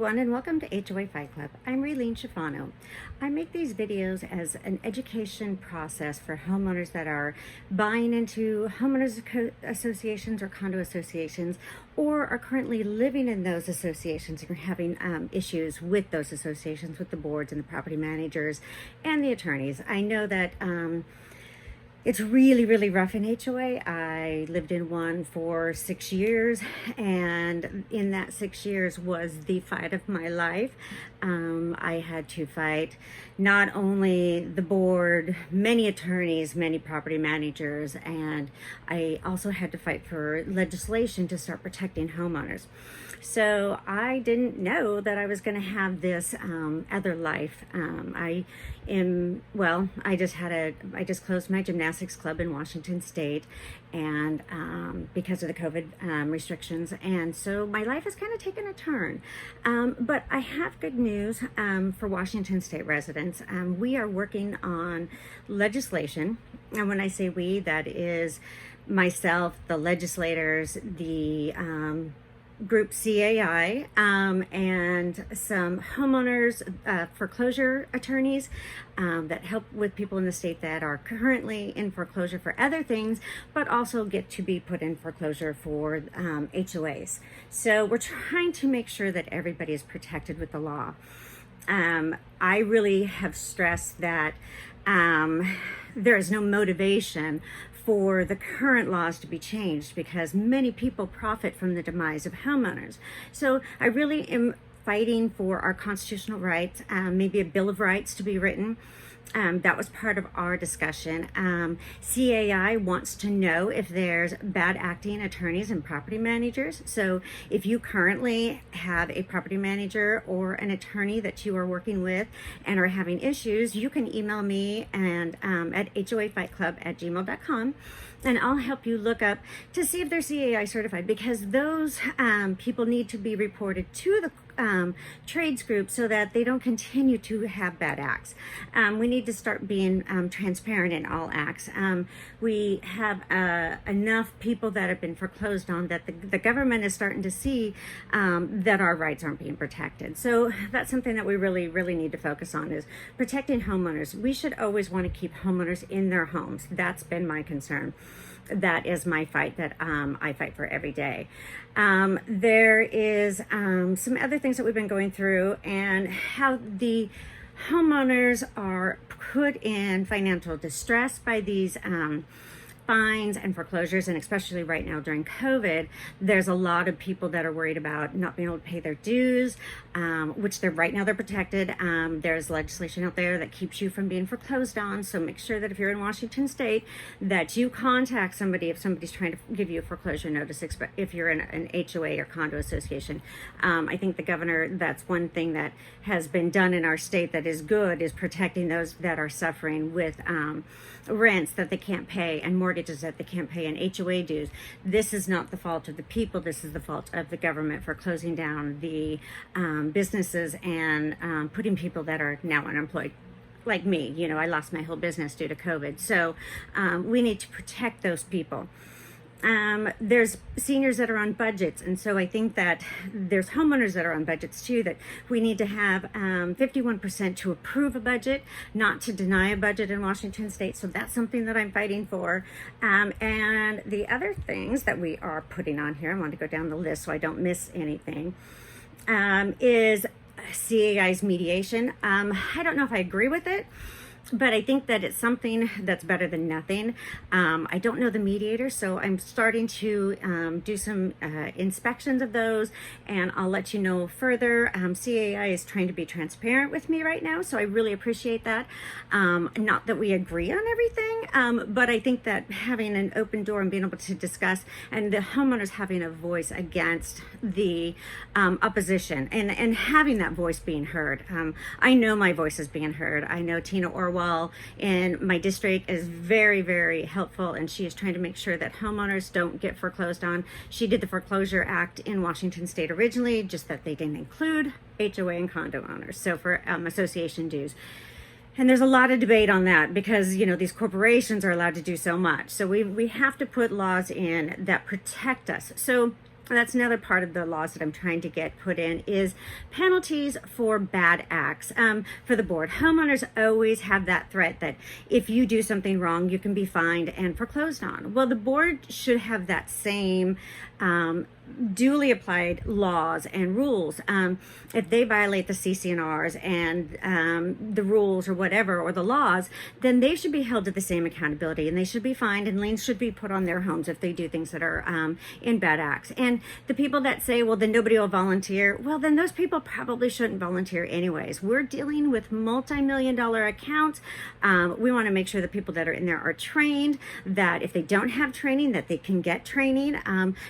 everyone, and welcome to HOA Fight Club. I'm Raylene Schifano. I make these videos as an education process for homeowners that are buying into homeowners associations or condo associations, or are currently living in those associations and are having issues with those associations, with the boards and the property managers and the attorneys. I know that it's really, really rough in HOA. I lived in one for 6 years, and in that 6 years was the fight of my life. I had to fight not only the board, many attorneys, many property managers, and I also had to fight for legislation to start protecting homeowners. So I didn't know that I was going to have this other life. I just closed my gymnastics club in Washington State, and because of the COVID restrictions, and so my life has kind of taken a turn. But I have good news for Washington State residents. We are working on legislation, and when I say we, that is myself, the legislators, the group CAI, and some homeowners foreclosure attorneys that help with people in the state that are currently in foreclosure for other things, but also get to be put in foreclosure for HOAs. So we're trying to make sure that everybody is protected with the law. I really have stressed that there is no motivation for the current laws to be changed because many people profit from the demise of homeowners. So I really am fighting for our constitutional rights, maybe a Bill of Rights to be written. That was part of our discussion. CAI wants to know if there's bad acting attorneys and property managers. So if you currently have a property manager or an attorney that you are working with and are having issues, you can email me and at hoafightclub@gmail.com, and I'll help you look up to see if they're CAI certified, because those people need to be reported to the trades group so that they don't continue to have bad acts. We need to start being transparent in all acts. We have enough people that have been foreclosed on that the government is starting to see that our rights aren't being protected. So that's something that we really, really need to focus on, is protecting homeowners. We should always want to keep homeowners in their homes. That's been my concern. That is my fight that I fight for every day. There is some other things that we've been going through, and how the homeowners are put in financial distress by these fines and foreclosures, and especially right now during COVID, there's a lot of people that are worried about not being able to pay their dues, which right now they're protected. There's legislation out there that keeps you from being foreclosed on, so make sure that if you're in Washington State that you contact somebody if somebody's trying to give you a foreclosure notice, if you're in an HOA or condo association. I think the governor, that's one thing that has been done in our state that is good, is protecting those that are suffering with rents that they can't pay and mortgages that they can't pay and HOA dues. This is not the fault of the people. This is the fault of the government for closing down the businesses and putting people that are now unemployed, like me. You know, I lost my whole business due to COVID. So we need to protect those people. There's seniors that are on budgets, and so I think that there's homeowners that are on budgets too, that we need to have 51% to approve a budget, not to deny a budget in Washington State. So that's something that I'm fighting for. And the other things that we are putting on here, I want to go down the list so I don't miss anything, is CAI's mediation. I don't know if I agree with it, but I think that it's something that's better than nothing. I don't know the mediator, so I'm starting to do some inspections of those, and I'll let you know further. CAI is trying to be transparent with me right now, so I really appreciate that. Not that we agree on everything, but I think that having an open door and being able to discuss, and the homeowners having a voice against the opposition, and having that voice being heard. I know my voice is being heard. I know Tina Orwell in my district is very, very helpful, and she is trying to make sure that homeowners don't get foreclosed on. She did the Foreclosure Act in Washington State originally, just that they didn't include HOA and condo owners, so for association dues. And there's a lot of debate on that because, you know, these corporations are allowed to do so much. So we have to put laws in that protect us. So that's another part of the laws that I'm trying to get put in, is penalties for bad acts for the board. Homeowners always have that threat that if you do something wrong, you can be fined and foreclosed on. Well, the board should have that same duly applied laws and rules. If they violate the CC&Rs and the rules or whatever, or the laws, then they should be held to the same accountability, and they should be fined, and liens should be put on their homes if they do things that are in bad acts. And the people that say, well, then nobody will volunteer, well, then those people probably shouldn't volunteer anyways. We're dealing with multi-million-dollar accounts. We want to make sure the people that are in there are trained, that if they don't have training, that they can get training.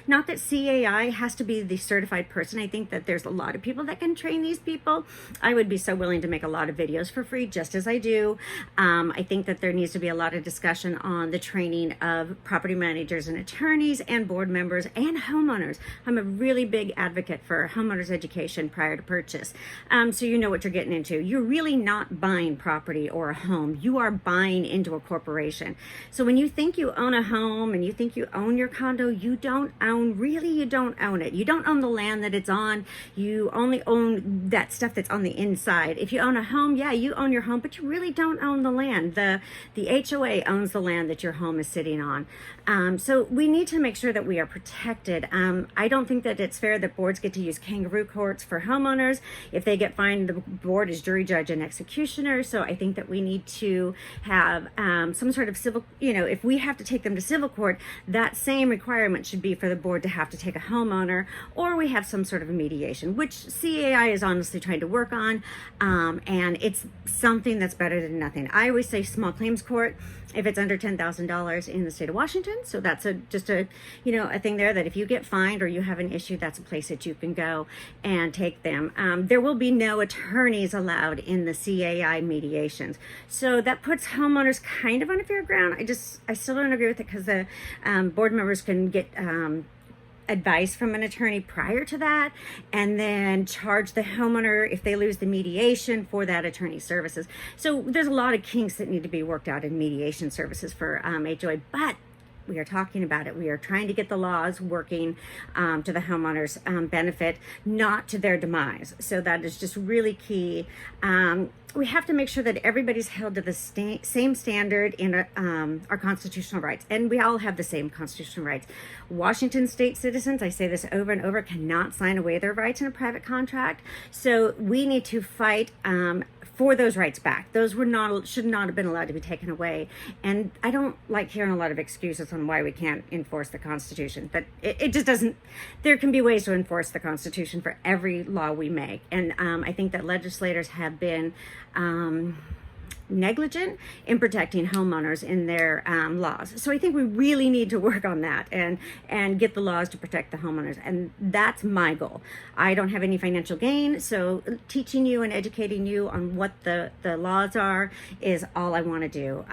Not that CAI has to be the certified person. I think that there's a lot of people that can train these people. I would be so willing to make a lot of videos for free, just as I do. I think that there needs to be a lot of discussion on the training of property managers and attorneys and board members and homeowners. I'm a really big advocate for homeowners education prior to purchase. So you know what you're getting into. You're really not buying property or a home. You are buying into a corporation. So when you think you own a home and you think you own your condo, you don't own, really you don't own it. You don't own the land that it's on. You only own that stuff that's on the inside. If you own a home, yeah, you own your home, but you really don't own the land. The HOA owns the land that your home is sitting on. So we need to make sure that we are protected. I don't think that it's fair that boards get to use kangaroo courts for homeowners. If they get fined, the board is jury, judge, and executioner. So I think that we need to have some sort of civil, if we have to take them to civil court, that same requirement should be for the board to have to take a homeowner, or we have some sort of a mediation, which CAI is honestly trying to work on, and it's something that's better than nothing. I always say small claims court if it's under $10,000 in the state of Washington. So that's just a thing there, that if you get fined or you have an issue, that's a place that you can go and take them. There will be no attorneys allowed in the CAI mediations. So that puts homeowners kind of on a fair ground. I still don't agree with it, because the board members can get advice from an attorney prior to that, and then charge the homeowner if they lose the mediation for that attorney services. So there's a lot of kinks that need to be worked out in mediation services for HOA, but we are talking about it. We are trying to get the laws working to the homeowners' benefit, not to their demise. So that is just really key. We have to make sure that everybody's held to the same standard in our constitutional rights. And we all have the same constitutional rights. Washington state citizens, I say this over and over, cannot sign away their rights in a private contract. So we need to fight for those rights back. Those should not have been allowed to be taken away. And I don't like hearing a lot of excuses on why we can't enforce the Constitution, but it just doesn't. There can be ways to enforce the Constitution for every law we make. And I think that legislators have been negligent in protecting homeowners in their laws. So I think we really need to work on that and get the laws to protect the homeowners. And that's my goal. I don't have any financial gain, so teaching you and educating you on what the laws are is all I want to do.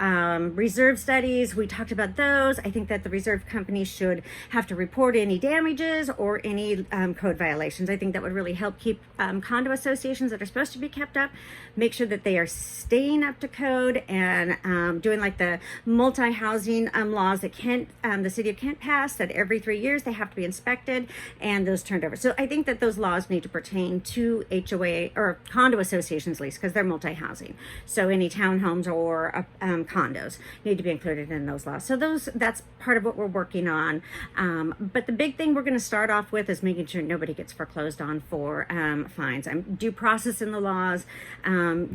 Reserve studies, we talked about those. I think that the reserve company should have to report any damages or any code violations. I think that would really help keep condo associations that are supposed to be kept up, make sure that they are staying up to code and doing like the multi-housing laws that the city of Kent passed, that every 3 years they have to be inspected and those turned over. So I think that those laws need to pertain to HOA or condo associations, at least, because they're multi-housing. So any townhomes or condos need to be included in those laws. So that's part of what we're working on. But the big thing we're going to start off with is making sure nobody gets foreclosed on for fines. Due process in the laws.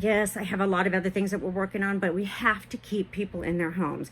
Yes, I have a lot of other things that we're working on, but we have to keep people in their homes.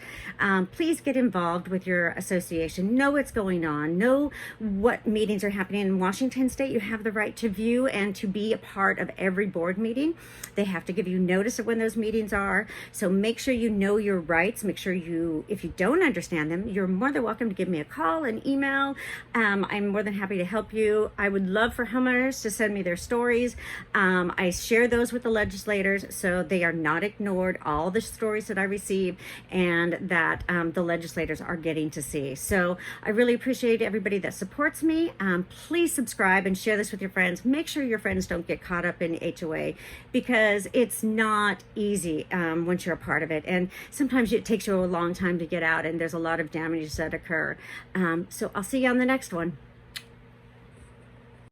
Please get involved with your association. Know what's going on. Know what meetings are happening. In Washington State, you have the right to view and to be a part of every board meeting. They have to give you notice of when those meetings are. So make sure you know your rights. Make sure if you don't understand them, you're more than welcome to give me a call, an email. I'm more than happy to help you. I would love for homeowners to send me their stories. I share those with the legislators so they are not ignored, all the stories that I receive and that the legislators are getting to see. So I really appreciate everybody that supports me. Please subscribe and share this with your friends. Make sure your friends don't get caught up in HOA, because it's not easy once you're a part of it. And sometimes it takes you a long time to get out, and there's a lot of damages that occur. So I'll see you on the next one.